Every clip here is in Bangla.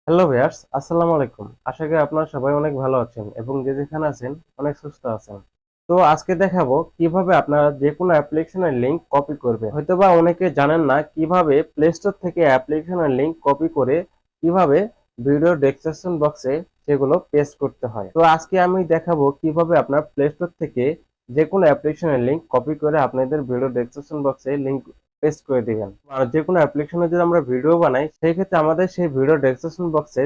হ্যালো ভিউয়ার্স, আসসালামু আলাইকুম। আশা করি আপনারা সবাই অনেক ভালো আছেন এবং যে যেখানে আছেন অনেক সুস্থ আছেন। তো আজকে দেখাবো কিভাবে আপনারা যে কোনো অ্যাপ্লিকেশনের লিংক কপি করবেন। হয়তোবা অনেকে জানেন না কিভাবে প্লে স্টোর থেকে অ্যাপ্লিকেশনের লিংক কপি করে কিভাবে ভিডিও ডেসক্রিপশন বক্সে সেগুলো পেস্ট করতে হয়। তো আজকে আমি দেখাবো কিভাবে আপনার প্লে স্টোর থেকে যে কোনো অ্যাপ্লিকেশনের লিংক কপি করে আপনাদের ভিডিও ডেসক্রিপশন বক্সে লিংক পেস্ট করে দিবেন। আর যে কোনো অ্যাপ্লিকেশনে যদি আমরা ভিডিও বানাই সেই ক্ষেত্রে আমাদের সেই ভিডিও ডেসক্রিপশন বক্সে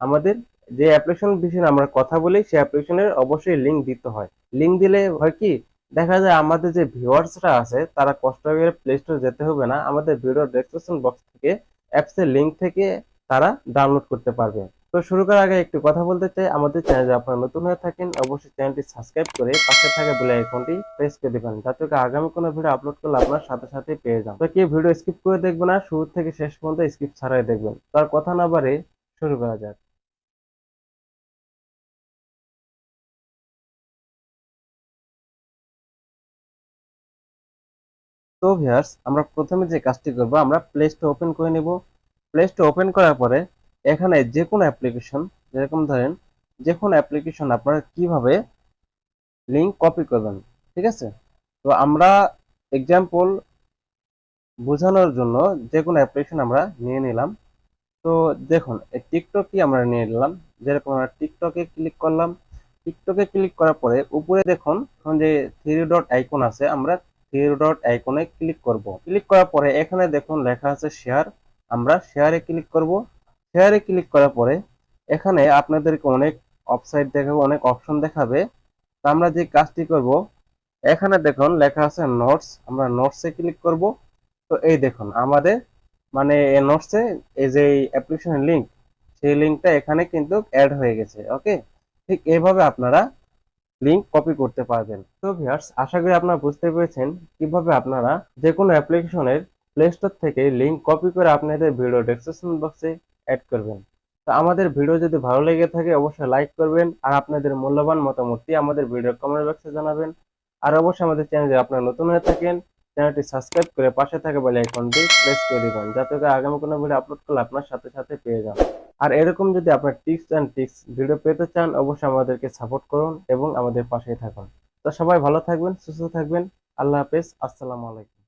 আমাদের যে অ্যাপ্লিকেশন বিষয়ে আমরা কথা বলি সেই অ্যাপ্লিকেশনের অবশ্যই লিংক দিতে হয়। লিংক দিলে হয় কি, দেখা যায় আমাদের যে ভিউয়ার্সরা আছে তারা কষ্ট করে প্লে স্টোরে যেতে হবে না, আমাদের ভিডিও ডেসক্রিপশন বক্স থেকে অ্যাপসের লিংক থেকে তারা ডাউনলোড করতে পারবে। তো শুরু করার আগে একটু কথা বলতে চাই, আমাদের চ্যানেলে আপনারা নতুন হয়ে থাকেন অবশ্যই চ্যানেলটি সাবস্ক্রাইব করে পাশে থাকা বেল আইকনটি প্রেস করে দিবেন, যাতে করে আগামী কোনো ভিডিও আপলোড করলে আপনার সাথে সাথে পেয়ে যান। তো কেউ ভিডিও স্কিপ করে দেখবেন না, শুরু থেকে শেষ পর্যন্ত স্কিপ ছাড়াই দেখবেন। তার কথা না বাড়ে শুরু করা যাক। তো ভিউয়ার্স, আমরা প্রথমে যে কাজটি করব, আমরা প্লে স্টোর ওপেন করে নিব। প্লে স্টোর ওপেন করার পরে এখানে যে কোনো অ্যাপ্লিকেশন, যেরকম ধরেন যে কোনো অ্যাপ্লিকেশন আপনারা কিভাবে লিংক কপি করবেন, ঠিক আছে? তো আমরা এক্সাম্পল বোঝানোর জন্য যে কোনো অ্যাপ্লিকেশন আমরা নিয়ে নিলাম। তো দেখুন, এই টিকটকই আমরা নিয়ে নিলাম। যেরকম আমরা টিকটকে ক্লিক করলাম। টিকটকে ক্লিক করার পরে উপরে দেখুন এখন যে থ্রি ডট আইকন আছে, আমরা থ্রি ডট আইকনে ক্লিক করব। ক্লিক করার পরে এখানে দেখুন লেখা আছে শেয়ার, আমরা শেয়ারে ক্লিক করব। শেয়ারে ক্লিক করার পরে এখানে আপনাদেরকে অনেক অফসাইট দেখাবে, অনেক অপশন দেখাবে। তো আমরা যে কাজটি করব, এখানে দেখুন লেখা আছে নোটস, আমরা নোটসে ক্লিক করব। তো এই দেখুন আমাদের মানে এই নোটসে এই যে অ্যাপ্লিকেশনের লিংক, সেই লিংকটা এখানে কিন্তু অ্যাড হয়ে গেছে। ওকে, ঠিক এইভাবে আপনারা লিংক কপি করতে পারবেন। তো ভিউয়ার্স, আশা করি আপনারা বুঝতে পেরেছেন কিভাবে আপনারা যে কোনো অ্যাপ্লিকেশনের প্লে স্টোর থেকে লিংক কপি করে আপনাদের ভিডিও ডেসক্রিপশন বক্সে অ্যাড করবেন। তো আমাদের ভিডিও যদি ভালো লেগে থাকে অবশ্যই লাইক করবেন, আর আপনাদের মূল্যবান মতামতটি আমাদের ভিডিও কমেন্ট বক্সে জানাবেন। আর অবশ্যই আমাদের চ্যানেলে আপনারা নতুন হয়ে থাকেন, চ্যানেলটি সাবস্ক্রাইব করে পাশে থাকা বেল আইকনটি প্রেস করে দিবেন, যাতে করে আগামী কোনো ভিডিও আপলোড করলে আপনার সাথে সাথে পেয়ে যান। আর এরকম যদি আপনার টিপস অ্যান্ড ট্রিক্স ভিডিও পেতে চান অবশ্যই আমাদেরকে সাপোর্ট করুন এবং আমাদের পাশেই থাকুন। তো সবাই ভালো থাকবেন, সুস্থ থাকবেন। আল্লাহ হাফেজ, আসসালামু আলাইকুম।